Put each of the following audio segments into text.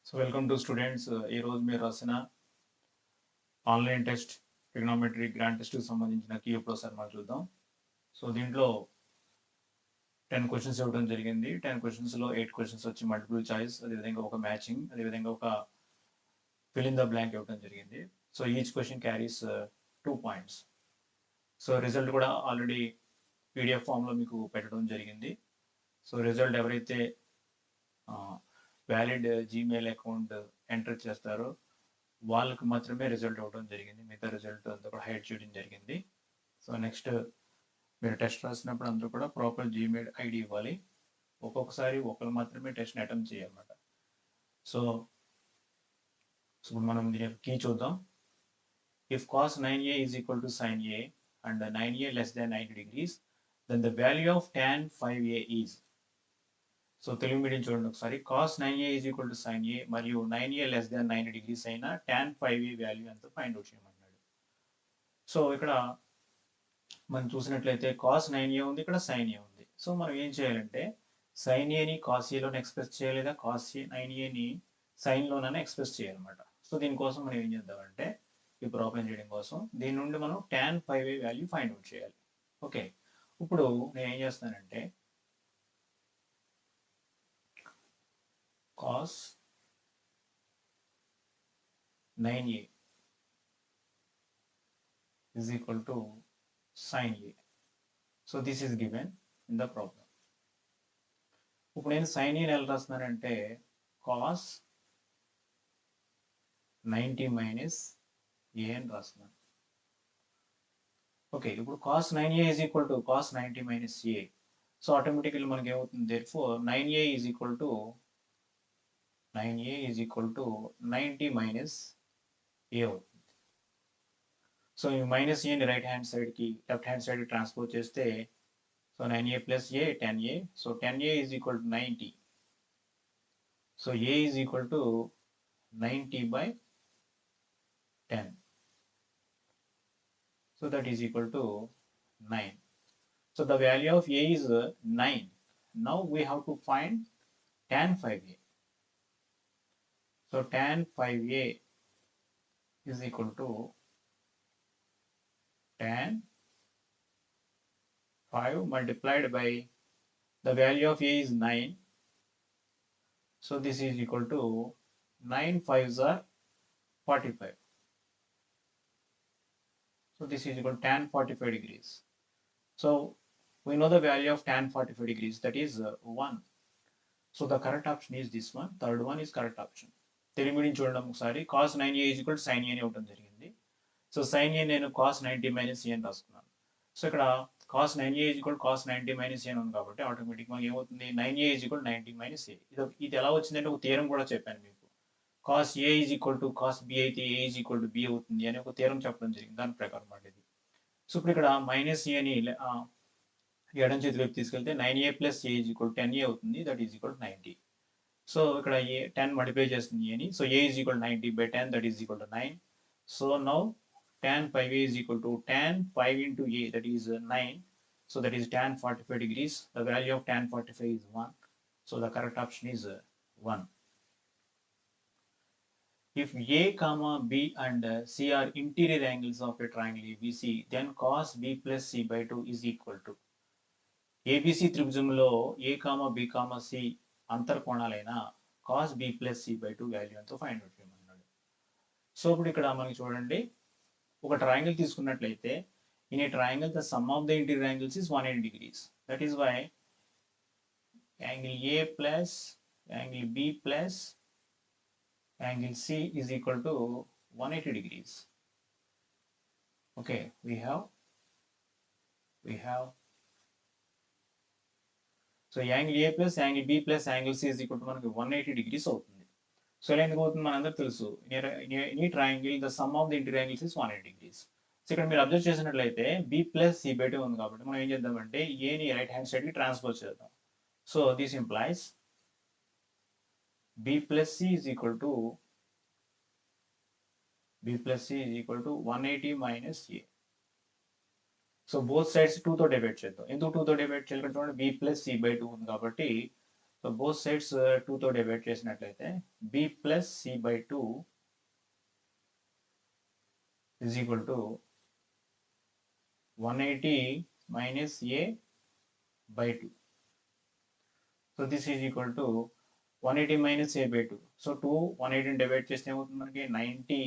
So welcome to students. ఈరోజు మీరు రాసిన ఆన్లైన్ టెస్ట్ ట్రిగ్నోమెట్రీ గ్రాండ్ టెస్ట్కి సంబంధించిన కీ ఎప్పుడోసారి మనం చూద్దాం. సో దీంట్లో 10 క్వశ్చన్స్ ఇవ్వడం జరిగింది. 10 క్వశ్చన్స్లో 8 క్వశ్చన్స్ వచ్చి మల్టిపుల్ చాయిస్, అదేవిధంగా ఒక మ్యాచింగ్, అదేవిధంగా ఒక ఫిల్ ఇన్ ద బ్లాంక్ ఇవ్వడం జరిగింది. So each question carries 2 points. So result కూడా ఆల్రెడీ పీడిఎఫ్ ఫామ్లో మీకు పెట్టడం జరిగింది. సో రిజల్ట్ ఎవరైతే వ్యాలిడ్ జీమెయిల్ అకౌంట్ ఎంటర్ చేస్తారో వాళ్ళకి మాత్రమే రిజల్ట్ అవ్వడం జరిగింది. మిగతా రిజల్ట్ అంతా కూడా హైడ్ చేయడం జరిగింది. సో నెక్స్ట్ మీరు టెస్ట్ రాసినప్పుడు అందరూ కూడా ప్రాపర్ జీమెయిల్ ఐడి ఇవ్వాలి. ఒక్కొక్కసారి ఒకరు మాత్రమే టెస్ట్ని అటెంప్ట్ చేయాలన్నమాట. సో మనం దీని యొక్క కీ చూద్దాం. If cos 9a is equal to sin a and 9a less than 90 degrees, then the value of tan 5a is. So Telugu medium చూడండి ఒకసారి. cos 9a is equal to sin a మరియు 9a less than 90 degrees అయిన tan 5a value ఎంత find out చేయమన్నాడు. So ఇక్కడ మనం చూసినట్లయితే cos 9a ఉంది, ఇక్కడ sin a ఉంది. సో మనం ఏం చేయాలంటే sin a ని cos a లోనే ఎక్స్ప్రెస్ చేయాలి, లేదా cos 9a ని sin లోనే ఎక్స్ప్రెస్ చేయాలన్నమాట. సో దీనికోసం మనం ఏం చేద్దామంటే ఈ ప్రాబ్లం చేయడం కోసం దీని నుండి మనం tan 5a value find out చేయాలి. ఓకే, ఇప్పుడు నేను ఏం చేస్తానంటే cos 9a is equal to sin a. So this is given in the problem. ఇప్పుడు నేను sin a ఎలా రాస్తున్నానంటే cos 90 minus a అని రాస్తున్నాను. ఓకే, ఇప్పుడు cos 9a is equal to cos 90 minus a. So automatically మనకి ఏమవుతుంది, therefore 9a is equal to 90 minus a అవుతుంది. So ఈ మైనస్ ఏని రైట్ హ్యాండ్ సైడ్కి లెఫ్ట్ హ్యాండ్ సైడ్కి ట్రాన్స్పోజ్ చేస్తే so 9a plus a 10a. So 10a is equal to 90. So a is equal to 90 by 10. So that is equal to 9. So the value of a is 9. Now we have to find tan 5a. So tan 5a is equal to tan 5 multiplied by the value of a is 9. So this is equal to 9 5s are 45. So this is equal to tan 45 degrees. So we know the value of tan 45 degrees, that is 1. So the correct option is this one. Third one is correct option. Telugu medium చూడడం ఒకసారి. cos 9a is equal to sin a అని ఇవ్వడం జరిగింది. So sin a నేను cos 90 minus a అని రాసుకున్నాను. So ఇక్కడ cos 9a is equal to cos 90 minus a అని ఉంది కాబట్టి ఆటోమేటిక్ మనకి ఏమవుతుంది, 9a is equal to 90 minus a. ఇది ఎలా వచ్చిందంటే ఒక థియరం కూడా చెప్పాను మీకు. cos a is equal to cos b అయితే a is equal to b అవుతుంది అని ఒక థియరం చెప్పడం జరిగింది. దాని ప్రకారం మాట ఇది. సో ఇప్పుడు ఇక్కడ మైనస్ a అని ఎడం చేతి వైపు తీసుకెళ్తే 9a plus a is equal to 10a అవుతుంది, that is equal to 90. So ఇక్కడ ఏ 10 మల్టిప్లై చేస్తుంది అని. So a is equal to 90 by 10, that is equal to 9. So now tan 5a is equal to tan 5 into a, that is 9. So that is tan 45 degrees. The value of tan 45 is 1. So the correct option is 1. If a comma b and c are interior angles of a triangle ABC, then cos b plus c by 2 is equal to. ABC త్రిభుజంలో a comma b comma c అంతర్కోణాలైన cos b plus c by 2 value ఎంతో find out చేయమన్నాడు. So ఇప్పుడు ఇక్కడ మనకి చూడండి, ఒక triangle తీసుకున్నట్లయితే in a triangle the sum of the interior angles is 180 degrees. That is why angle a plus angle b plus angle C is equal to 180 degrees. Okay, we have so angle A plus angle B plus angle C is equal to మనకి 180 degrees అవుతుంది. So ఇలా ఎందుకు అవుతుంది మనందరూ తెలుసు, in ఈ triangle the sum of the interior angles is 180 degrees. So ఇక్కడ మీరు అబ్జర్వ్ చేసినట్లయితే B plus C by 2 ఉంది కాబట్టి మనం ఏం చేద్దామంటే A ని రైట్ హ్యాండ్ సైడ్కి ట్రాన్స్ఫర్ చేద్దాం. So this implies B plus C is equal to 180 minus a. So both sides 2తో డివైడ్ చేద్దాం. ఎందుకు 2తో డివైడ్ చేయాలి, చూడండి b plus c by 2 ఉంది కాబట్టి సో బోత్ సైడ్స్ 2తో డివైడ్ చేసినట్లయితే b plus c by 2 is equal to 180 minus a by 2. So this is equal to 180 minus a by 2. So 2 180 divide చేస్తే ఏమవుతుంది మనకి 90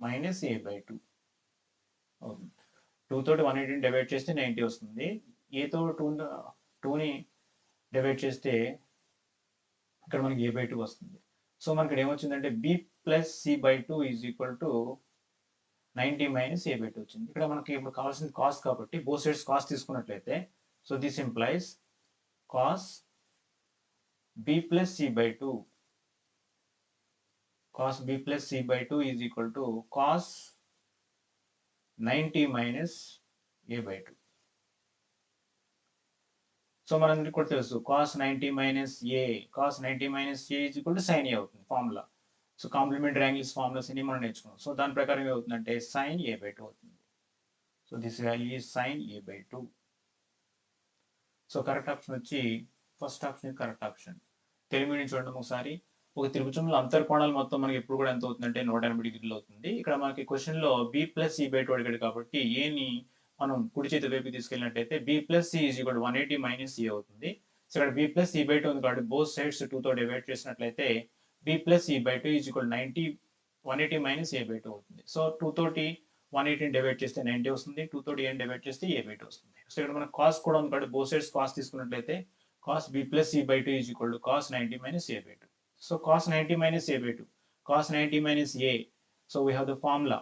minus a by 2 అవుతుంది. 2 తోటి 180 divide చేస్తే 90 వస్తుంది. a తో 2ని డివైడ్ చేస్తే ఇక్కడ మనకి a by 2 వస్తుంది. సో మనకి ఏమొచ్చిందంటే b plus c by 2 is equal to 90 minus a by 2 వచ్చింది. ఇక్కడ మనకి ఇప్పుడు కావాల్సింది కాస్ కాబట్టి బోత్ సైడ్స్ కాస్ తీసుకున్నట్లయితే so this implies cos b plus c by 2 cos b plus c by 2 is equal to cos 90 minus a by 2. So మనందరికీ కూడా తెలుసు cos 90 minus a cos 90 minus a is equal to sin a అవుతుంది formula. So complementary angles formulas అన్ని మనం నేర్చుకున్నాం. So దాని ప్రకారం ఏమవుతుందంటే sin a by 2 అవుతుంది. So this value is sin a by 2. So correct option వచ్చి first option correct option. Telugu medium చూడండి ఒకసారి. ఒక త్రిభుజంలో అంతర్కోణాలు మొత్తం మనకి ఎప్పుడు కూడా ఎంత అవుతుందంటే 180 డిగ్రీలు అవుతుంది. ఇక్కడ మనకి క్వశ్చన్ లో b ప్లస్ c బై 2 అడిగాడు కాబట్టి ఏని మనం కుడి చేతి వైపు తీసుకెళ్ళినట్టయితే b plus c is equal 180 minus c అవుతుంది. సో ఇక్కడ b ప్లస్ c బై 2 ఉంది కాబట్టి బోత్ సైడ్స్ 2తో డివైడ్ చేసినట్లయితే b plus c by 2 is equal 180 minus a by 2 అవుతుంది. సో 2 తోటి 180 డివైడ్ చేస్తే 90 వస్తుంది. 2 తోటి ఏం డివైడ్ చేస్తే a బై 2 వస్తుంది. సో ఇక్కడ మనకు కాస్ కూడా ఉంది కాబట్టి బోత్ సైడ్స్ కాస్ తీసుకున్నట్లయితే cos b plus c by 2 is equal to cos 90 minus a by 2. So cos 90 minus a by 2, cos 90 minus a. So we have the formula.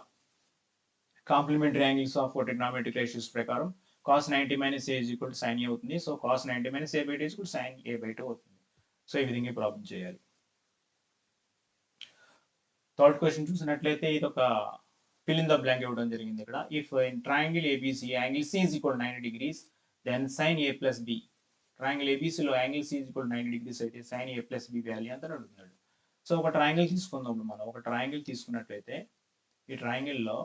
Complementary angles of trigonometric ratios ప్రకారం cos 90 minus a is equal to sin a అవుతుంది. So cos 90 minus a by 2 is equal to sin a by 2 అవుతుంది. So ఈ విధంగా problem చేయాలి. Third question చూసినట్లయితే ఇది ఒక fill in the blank ఇవ్వడం జరిగింది ఇక్కడ. If in triangle ABC angle C is equal to 90 degrees, then sin a plus b. Triangle ఏబీసీలో యాంగిల్ సి ఈక్వల్ 90 డిగ్రీస్ అయితే sine A plus B value అంతా అడుగుతున్నాడు. సో ఒక ట్రయాంగిల్ తీసుకుందాం. మనం ఒక ట్రయాంగిల్ తీసుకున్నట్లయితే ఈ ట్రయాంగిల్లో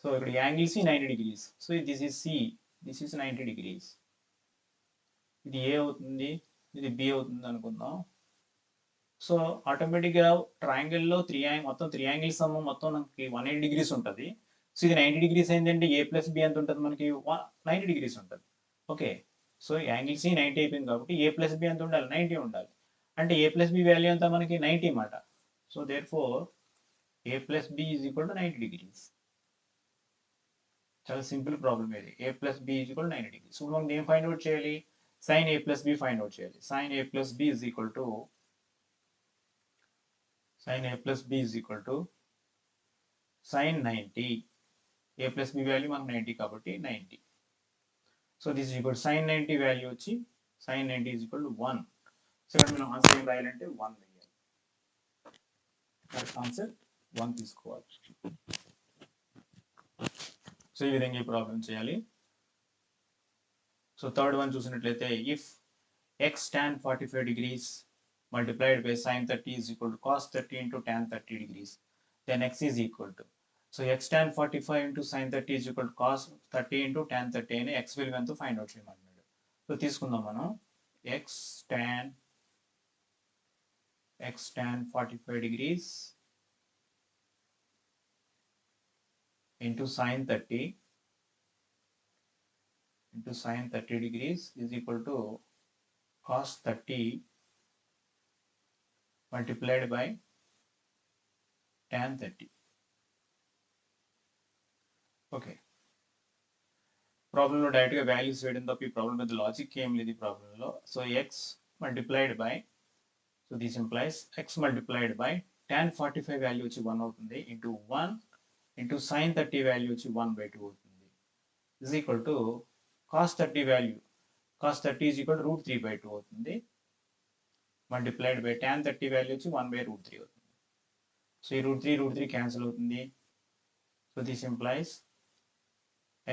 సో ఇక్కడ angle C 90 degrees. So this is C, this is 90 degrees. ఇది ఏ అవుతుంది, ఇది బి అవుతుంది అనుకుందాం. సో ఆటోమేటిక్గా ట్రయాంగిల్లో మొత్తం త్రీ యాంగిల్స్ మొత్తం మనకి 180 డిగ్రీస్ ఉంటుంది. సో ఇది 90 డిగ్రీస్ అయిందంటే ఏ ప్లస్ బి ఎంత ఉంటుంది మనకి 90 డిగ్రీస్ ఉంటుంది. ఓకే, సో యాంగిల్ సి 90 అయిపోయింది కాబట్టి ఏ ప్లస్ బి ఎంత ఉండాలి 90 ఉండాలి. అంటే ఏ ప్లస్ బి వాల్యూ అంతా మనకి 90 మాట. So therefore A plus B is equal to 90 degrees. చాలా సింపుల్ ప్రాబ్లం ఇది. A plus B is equal 90 degrees. So మనం ఏం ఫైండ్ అవుట్ చేయాలి, sine A plus B find out చేయాలి. Sine A plus B is equal to sin a plus b is equal to sin 90. a plus b value మనకు 90 కాబట్టి 90. So this is equal sin 90 value వచ్చి sin 90 is equal to 1. So ఇక్కడ మనం answer ఏం రాయాలంటే 1 వేయాలి. Correct answer 1 తీసుకోవాలి. So ఈ విధంగా ఈ ప్రాబ్లం చేయాలి. సో థర్డ్ వన్ చూసినట్లయితే if x tan 45 degrees multiplied by sin 30 is equal to cos 30 into tan 30 degrees, then x is equal to, so x tan 45 into sin 30 is equal to cos 30 into tan 30 అని x విలువ ఎంతో find out చేయమన్నాడు. So తీసుకుందాం మనం x tan 45 degrees into sin 30 degrees is equal to cos 30 multiplied by tan 30. Okay, ప్రాబ్లంలో డైరెక్ట్గా values వేయడం తప్ప ఈ ప్రాబ్లం పెద్ద లాజిక్ ఏం లేదు ఈ ప్రాబ్లంలో. So X multiplied by, so this implies X multiplied by tan 45 value వచ్చి 1 అవుతుంది ఇంటూ 1 ఇంటూ sin 30 వాల్యూ వచ్చి 1/2 అవుతుంది is equal to cos 30 value, cos 30 is equal to √3/2 అవుతుంది మల్టిప్లైడ్ బై tan 30 వాల్యూ వచ్చి 1/√3 అవుతుంది. సో ఈ √3 క్యాన్సిల్ అవుతుంది. So this implies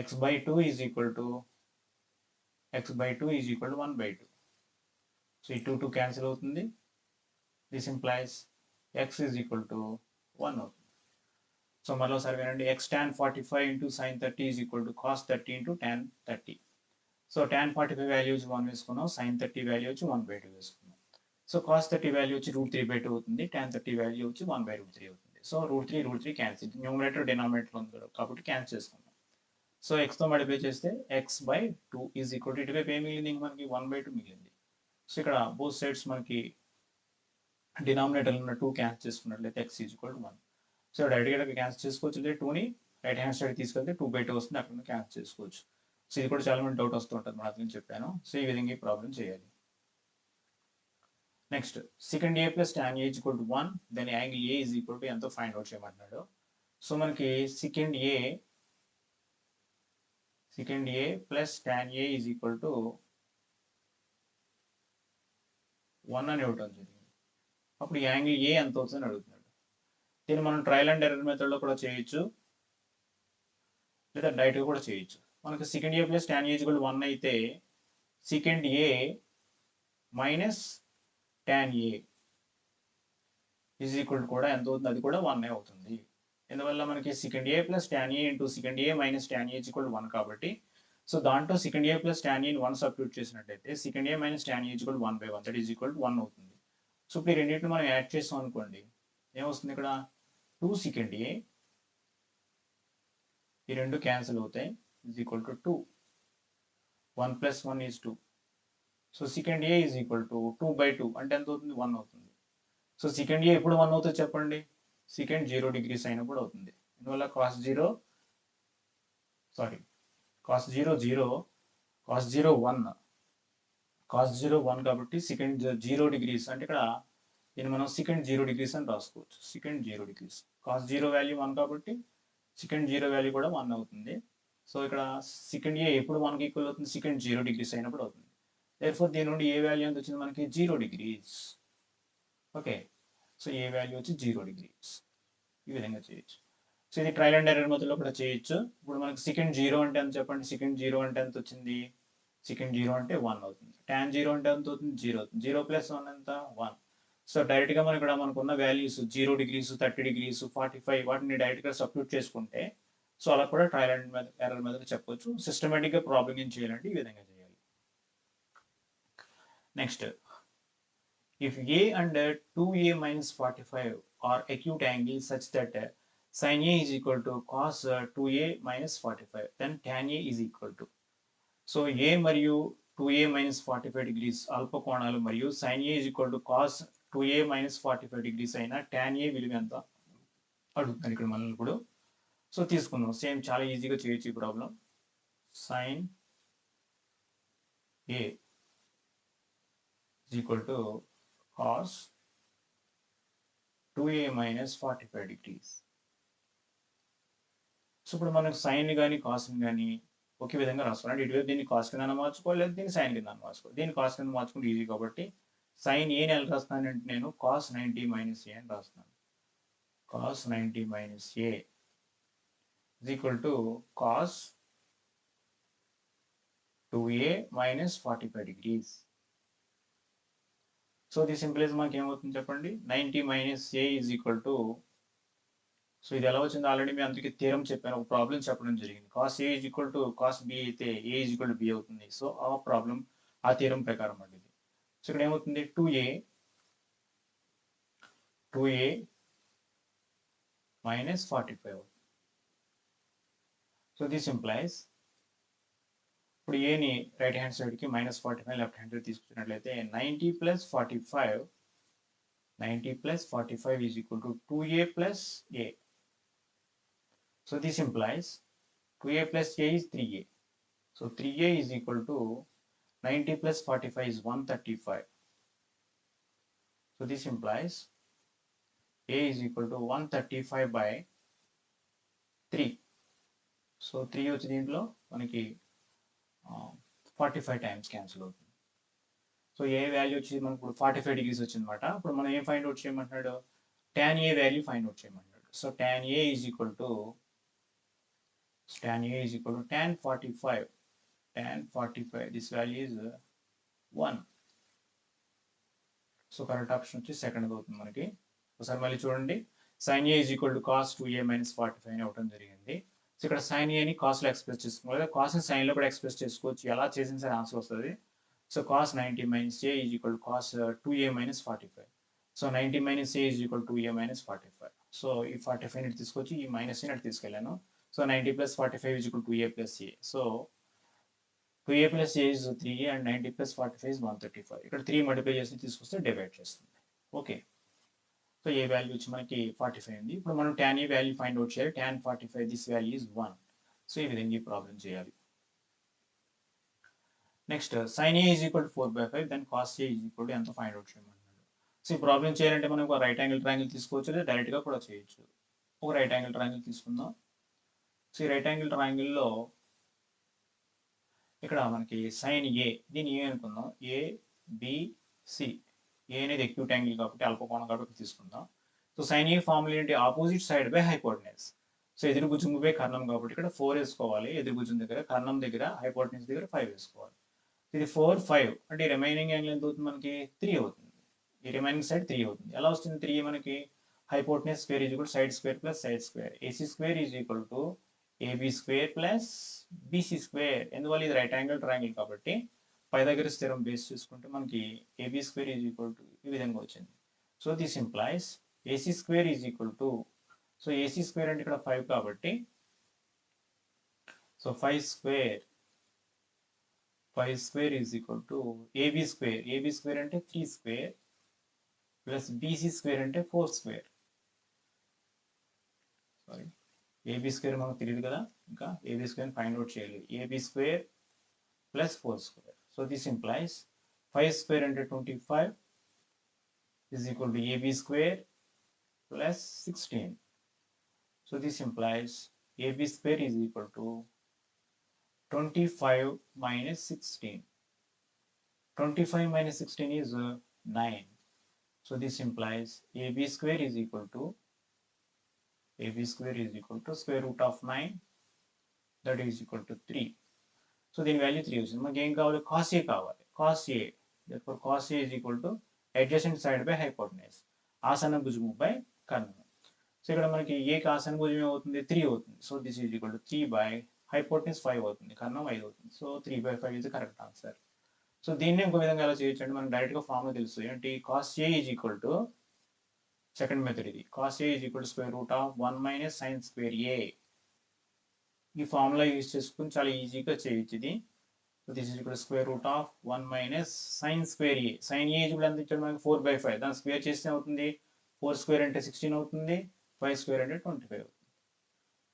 x/2 is equal to 1/2. So ఈ 2 క్యాన్సిల్ అవుతుంది. This implies x is equal to 1 అవుతుంది. సో మరోసారి వినండి, x tan 45 into sin 30 is equal to cos 30 into tan 30. So tan 45 value వచ్చి 1 వేసుకున్నాం, sin 30 value వచ్చి 1/2 వేసుకున్నాం. So cos 30 value వచ్చి √3/2 అవుతుంది, tan 30 వాల్యూ వచ్చి 1/√3 అవుతుంది. సో √3 క్యాన్సిల్, న్యూమరేటర్ డినామినేటర్ ఉంది కాబట్టి క్యాన్సిల్ చేసుకున్నాం. సో ఎక్స్తో మల్టిప్లై చేస్తే x/2 ఈజ్ ఈక్వల్ టు ఇటువైపు ఏం మిగిలింది, మనకి 1/2 మిగిలింది. సో ఇక్కడ బోత్ సైడ్స్ మనకి డినామినేటర్ ఉన్న 2 క్యాన్సిల్ చేసుకున్నట్లయితే x is equal to 1. So డైరెక్ట్గా క్యాన్సిల్ చేసుకోవచ్చు, లేదా 2ని రైట్ హ్యాండ్ సైడ్ తీసుకెళ్తే 2/2 వస్తుంది, అక్కడ క్యాన్సిల్ చేసుకోవచ్చు. సో ఇది కూడా చాలా మంది డౌట్ వస్తూ ఉంటుంది, మన అతను చెప్పాను. సో ఈ విధంగా ఈ ప్రాబ్లం చేయాలి. Next secant a plus tan a equal to 1, then angle a is equal to ఎంతో ఫైండ్ అవుట్ చేయమంటున్నాడు. సో మనకి secant a plus tan a is equal to 1 అని ఇవ్వటం జరిగింది. అప్పుడు యాంగిల్ a ఎంత అవుతుందని అడుగుతున్నాడు. దీన్ని మనం ట్రయల్ అండ్ ఎర్రర్ మెథడ్లో కూడా చేయొచ్చు, లేదా డైరెక్ట్గా కూడా చేయొచ్చు. మనకి secant a plus tan a equal to 1 అయితే secant a minus tan a is equal to కూడా ఎంత అవుతుంది, అది కూడా 1 అవుతుంది. ఎందువల్ల మనకి secant a plus tan a into secant a minus tan a equal to 1 కాబట్టి, సో దాంట్లో secant a plus tan a 1 substitute చేసినట్లయితే secant a minus tan a equal to 1/1, that is equal to 1 అవుతుంది. So ఇప్పుడు ఈ రెండింటిని మనం add చేస్తాం అనుకోండి, ఏమొస్తుంది ఇక్కడ 2 secant a, ఈ రెండు క్యాన్సిల్ అవుతాయి, is equal to 2, 1 plus 1 is 2. So secant a is equal to 2/2 అంటే ఎంత అవుతుంది, 1 అవుతుంది. సో secant a ఎప్పుడు 1 అవుతుంది చెప్పండి, secant 0 డిగ్రీస్ అయినప్పుడు అవుతుంది. అందువల్ల cos 0 0 cos 0 1 cos 0 1 కాబట్టి secant 0 డిగ్రీస్ అంటే ఇక్కడ దీన్ని మనం secant 0 డిగ్రీస్ అని రాసుకోవచ్చు. secant 0 డిగ్రీస్, cos 0 వాల్యూ 1 కాబట్టి secant 0 వాల్యూ కూడా 1 అవుతుంది. సో ఇక్కడ secant a ఎప్పుడు 1కి ఈక్వల్ అవుతుంది, secant 0 డిగ్రీస్ అయినప్పుడు అవుతుంది. therefore దీని నుండి ఏ వాల్యూ ఎంత వచ్చింది మనకి, 0 degrees. Okay, so A value వచ్చి 0 డిగ్రీస్. ఈ విధంగా చేయొచ్చు. సో ఇది ట్రయల్ అండ్ ఎర్రర్ మెథడ్లో కూడా చేయొచ్చు. ఇప్పుడు మనకి secant 0 అంటే ఎంత చెప్పండి, secant 0 అంటే ఎంత వచ్చింది, secant 0 అంటే 1 అవుతుంది. tan 0 అంటే ఎంత అవుతుంది, 0 అవుతుంది. 0 ప్లస్ 1 ఎంత, 1. సో డైరెక్ట్గా మనం ఇక్కడ మనకున్న వాల్యూస్ 0 డిగ్రీస్, 30 డిగ్రీస్, 45 వాటిని డైరెక్ట్గా సబ్స్టిట్యూట్ చేసుకుంటే, సో అలా కూడా ట్రయల్ అండ్ ఎర్రర్ మెథడ్ చెప్పొచ్చు. సిస్టమేటిక్గా ప్రాబ్లం ఏం చేయాలంటే ఈ విధంగా చేయాలి. Next, if a and 2a minus 45 are acute angles such that sin a is equal to cos 2a minus 45, then tan a is equal to. So a మరియు 2a minus 45 degrees అల్ప కోణాలు మరియు sin a is equal to cos 2a minus 45 degrees అయినా tan a విలువ ఎంత అడుగుతాను ఇక్కడ మనం ఇప్పుడు. సో తీసుకుందాం, సేమ్ చాలా ఈజీగా చేయొచ్చు ఈ problem. sin a is equal to cos 2a minus 45 degrees. So ఇప్పుడు మనకు సైన్ కానీ కాస్ని కానీ ఒకే విధంగా రాసుకోవాలి. అంటే ఇటువైపు దీన్ని కాస్ కింద మార్చుకోవాలి, లేదా దీన్ని సైన్ కింద మార్చుకోవాలి. దీన్ని కాస్ కింద మార్చుకుంటే ఈజీ కాబట్టి సైన్ ఏని ఎలా రాస్తానంటే నేను cos 90 మైనస్ ఏ అని రాస్తున్నాను. cos 90 minus A is equal to cos 2a minus 45 degrees. So the simplify మనకి ఏమవుతుంది చెప్పండి, 90 minus A is equal to, so ఇది ఎలా వచ్చింది ఆల్రెడీ మీ అందరికీ థీరం చెప్పాను, ఒక ప్రాబ్లం చెప్పడం జరిగింది. Cos A is equal to cos B అయితే A is equal to B అవుతుంది. సో ఆ ప్రాబ్లం ఆ థీరం ప్రకారం అండి ఇది. సో ఇక్కడ ఏమవుతుంది, 2a మైనస్ 45 అవుతుంది. సో దిస్ ఇంప్లైస్, ఇప్పుడు ఏని రైట్ హ్యాండ్ సైడ్కి మైనస్ 45 లెఫ్ట్ హ్యాండ్ సైడ్ తీసుకున్నట్లయితే 90 plus 45 is equal to 2a plus A. So this implies 2a plus a is 3a. So 3a is equal to 90 plus 45 is 135. So this implies a is equal to 135 by 3. So 3 వచ్చి దీంట్లో మనకి 45 times cancel అవుతుంది. So A value వచ్చి మనకు ఇప్పుడు 45 degrees వచ్చిందన్నమాట. ఇప్పుడు మనం ఏం ఫైండ్ అవుట్ చేయమంటున్నాడు, tan a value find out చేయమంటున్నాడు. So tan a is equal to tan a is equal to tan 45. This value is 1. So correct option వచ్చి సెకండ్ అవుతుంది మనకి. ఒకసారి మళ్ళీ చూడండి, sin a is equal to cos 2a minus 45 అని అవ్వడం జరిగింది. సో ఇక్కడ సైన్ ఏని కాస్లో ఎక్స్ప్రెస్ చేసుకోవాలి, లేదా కాస్ని సైన్లో కూడా ఎక్స్ప్రెస్ చేసుకోవచ్చు. ఎలా చేసిన సరే ఆన్సర్ వస్తుంది. So cos 90 minus A is equal cos 2a minus 45. So 90 minus A is equal 2a minus 45. So ఈ 45 ని తీసుకొచ్చి ఈ మైనస్ ని తీసుకెళ్ళాను. So 90 plus 45 is equal 2a plus A. So 2a plus A is 3a and 90 plus 45 is 135. ఇక్కడ 3 multiply చేసి తీసుకొస్తే divide చేస్తుంది. ఓకే, సో ఏ వాల్యూ వచ్చి మనకి 45 ఉంది. ఇప్పుడు మనం tan A value find out చేయాలి. tan 45 this value is 1. So ఈ విధంగా ఈ ప్రాబ్లం చేయాలి. Next sin a is equal 4/5, then cos a is equal ఎంత ఫైండ్ అవుట్ చేయమన్నాడు. సో ఈ ప్రాబ్లం చేయాలంటే మనం ఒక రైట్ యాంగిల్ ట్రయాంగిల్ తీసుకోవచ్చు, లేదా డైరెక్ట్గా కూడా చేయొచ్చు. ఒక రైట్ యాంగిల్ ట్రయాంగిల్ తీసుకుందాం. సో ఈ రైట్ యాంగిల్ ట్రయాంగిల్లో ఇక్కడ మనకి సైన్ ఏ, దీన్ని ఏ అనుకుందాం, ఏబిసి. ఏ అనేది ఎక్యూట్ యాంగిల్ కాబట్టి అల్పకోణం కాబట్టి తీసుకుందాం. సో సైన్ ఏ ఫార్ములా ఏంటి, opposite side by hypotenuse. So ఎదురు భుజం బై కర్ణం కాబట్టి ఇక్కడ 4 వేసుకోవాలి. ఎదురు భుజం దగ్గర, కర్ణం దగ్గర, హైపోటెనస్ దగ్గర 5 వేసుకోవాలి. ఇది 4, 5 అంటే రిమైనింగ్ యాంగిల్ ఎంత అవుతుంది మనకి 3 అవుతుంది. ఈ రిమైనింగ్ సైడ్ 3 అవుతుంది. ఎలా వస్తుంది 3 మనకి, hypotenuse square is equal side square plus side square, AC square is equal to AB square plus BC square. ఎందువల్ల ఇది రైట్ యాంగిల్ ట్రయాంగిల్ కాబట్టి పై దగ్గర స్థిరం బేస్ చూసుకుంటే మనకి AB square is equal to ఈ విధంగా వచ్చింది. So this implies AC square is equal to, so AC square అంటే ఇక్కడ 5 కాబట్టి, so 5 square is equal to AB square. AB square అంటే 3 స్క్వేర్ ప్లస్ బీసీ స్క్వేర్ అంటే 4 స్క్వేర్. సారీ, ఏబి స్క్వేర్ మనకు తెలియదు కదా, ఇంకా ఏబి స్క్వేర్ ఫైండ్ అవుట్ చేయాలి. AB square plus 4 square. So this implies 5 square అంటే 25 is equal to AB square plus 16. So this implies AB square is equal to 25 minus 16. 25 minus 16 is 9. So this implies AB square is equal to square root of 9, that is equal to 3. So then value 3 is cos A kavali. Cos A, therefore cos A is equal to adjacent side by hypotenuse, ఆసన భుజము by కర్ణము. So ఇక్కడ మనకి ఏ కి ఆసన భుజం ఏమవుతుంది 3 అవుతుంది. So this is equal to 3 by hypotenuse 5 అవుతుంది, కర్ణం 5 అవుతుంది. So 3/5 is correct answer. So దీన్ని ఇంకో విధంగా ఎలా చేయొచ్చు అంటే మనకి డైరెక్ట్ గా ఫార్ములా తెలుసు ఏంటి, cos A is equal to, second method ఇది, cos A is equal to square root of 1 minus sine square A. ఈ ఫార్ములా యూజ్ చేసుకుని చాలా ఈజీగా చేయొచ్చు ఇది. So this is equal to square root of 1 minus sin square A. Sin A ఇప్పుడు ఎంత ఇచ్చాడు మనకి 4/5. దాని స్క్వేర్ చేస్తే అవుతుంది 4 స్క్వేర్ అంటే 16 అవుతుంది, 5 స్క్వేర్ అంటే 25 అవుతుంది.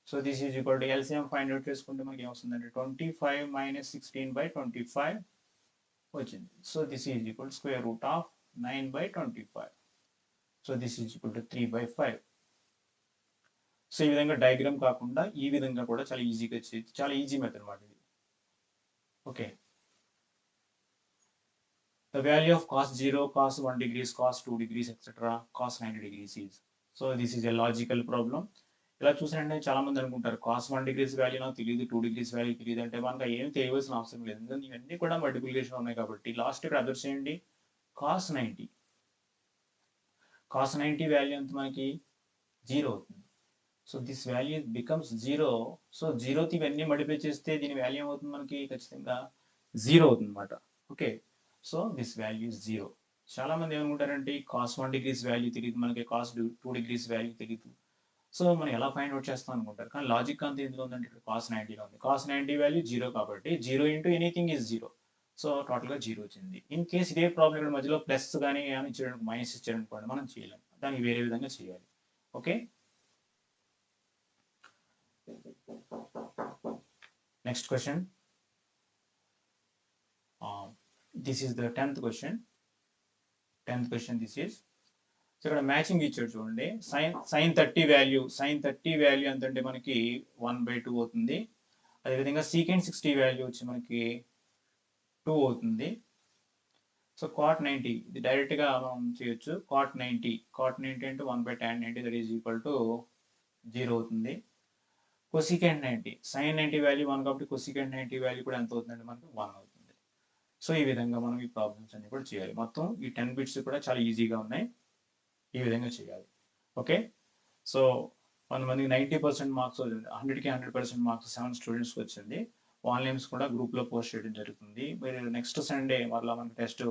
So this is equal to LCM find out చేసుకుంటే మనకి ఏమొస్తుందంటే 25 minus 16/25 వచ్చింది. So this is equal to square root of 9/25. So this is equal to 3/5. So ఈ విధంగా డయాగ్రామ్ కాకుండా ఈ విధంగా కూడా చాలా ఈజీగా చేయొచ్చు. చాలా ఈజీ మెథడ్ మాట ఇది. Okay. The value of cos 0, cos 1 degrees, cos 2 degrees, etc. cos 90 degrees is. So this is a logical problem. ఇలా చూసినట్టే చాలా మంది అనుకుంటారు cos 1 degrees వాల్యూ నాకు తెలియదు, 2 degrees వాల్యూ తెలియదు అంటే మనకు ఏం తెలియవలసిన అవసరం లేదు. ఎందుకంటే ఇవన్నీ కూడా మల్టిప్లికేషన్ ఉన్నాయి కాబట్టి. లాస్ట్ ఇక్కడ అబ్జర్వ్ చేయండి, cos 90 వాల్యూ ఎంత మనకి 0 అవుతుంది. So this value becomes 0. So 0తో ఇవన్నీ మల్టిప్లై చేస్తే దీని వాల్యూ ఏమవుతుంది మనకి ఖచ్చితంగా 0 అవుతుంది అనమాట. Okay, so this value is 0. చాలా మంది ఏమనుకుంటారంటే cos 1 degrees వాల్యూ తెలియదు మనకి, cos 2 degrees వాల్యూ తెలియదు. సో మనం ఎలా ఫైండ్ అవుట్ చేస్తాం అనుకుంటారు. కానీ లాజిక్ అంతా ఎందులో ఉందంటే ఇక్కడ cos 90లో ఉంది. cos 90 వాల్యూ 0 కాబట్టి 0 ఇంటూ ఎనీథింగ్ ఇస్ 0. సో టోటల్గా 0 వచ్చింది. ఇన్ కేస్ ఇదే ప్రాబ్లం ఇక్కడ మధ్యలో ప్లస్ కానీ ఏమైనా ఇచ్చాడు, మైనస్ ఇచ్చాడు అనుకోండి, మనం చేయలేం, దానికి వేరే విధంగా చేయాలి. Okay, next question. This is the 10th question. This is, so ఇక్కడ మ్యాచింగ్ ఇచ్చాడు చూడండి. సైన్ 30 వాల్యూ ఎంత అంటే మనకి 1/2 అవుతుంది. అదేవిధంగా సీకెంట్ 60 వాల్యూ వచ్చి మనకి 2 అవుతుంది. సో cot 90 ఇది డైరెక్ట్గా మనం చేయొచ్చు. cot 90 అంటే 1/tan 90 that is equal to 0 అవుతుంది. కొసికెంట్ 90, సైన్ 90 వాల్యూ 1 కాబట్టి కొసికెంట్ 90 వాల్యూ కూడా ఎంత అవుతుందంటే మనకి 1 అవుతుంది. సో ఈ విధంగా మనం ఈ ప్రాబ్లమ్స్ అన్ని కూడా చేయాలి. మొత్తం ఈ 10 బిట్స్ కూడా చాలా ఈజీగా ఉన్నాయి, ఈ విధంగా చేయాలి. ఓకే, సో కొంతమందికి 90% మార్క్స్, 100కి 100% మార్క్స్ 7 స్టూడెంట్స్కి వచ్చింది. వాళ్ళ నేమ్స్ కూడా గ్రూప్లో పోస్ట్ చేయడం జరుగుతుంది. మీరు నెక్స్ట్ సండే మళ్ళీ మనకి టెస్ట్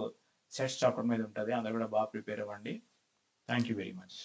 సెట్స్ చాప్టర్ మీద ఉంటుంది. అందరూ కూడా బాగా ప్రిపేర్ అవ్వండి. Thank you very much.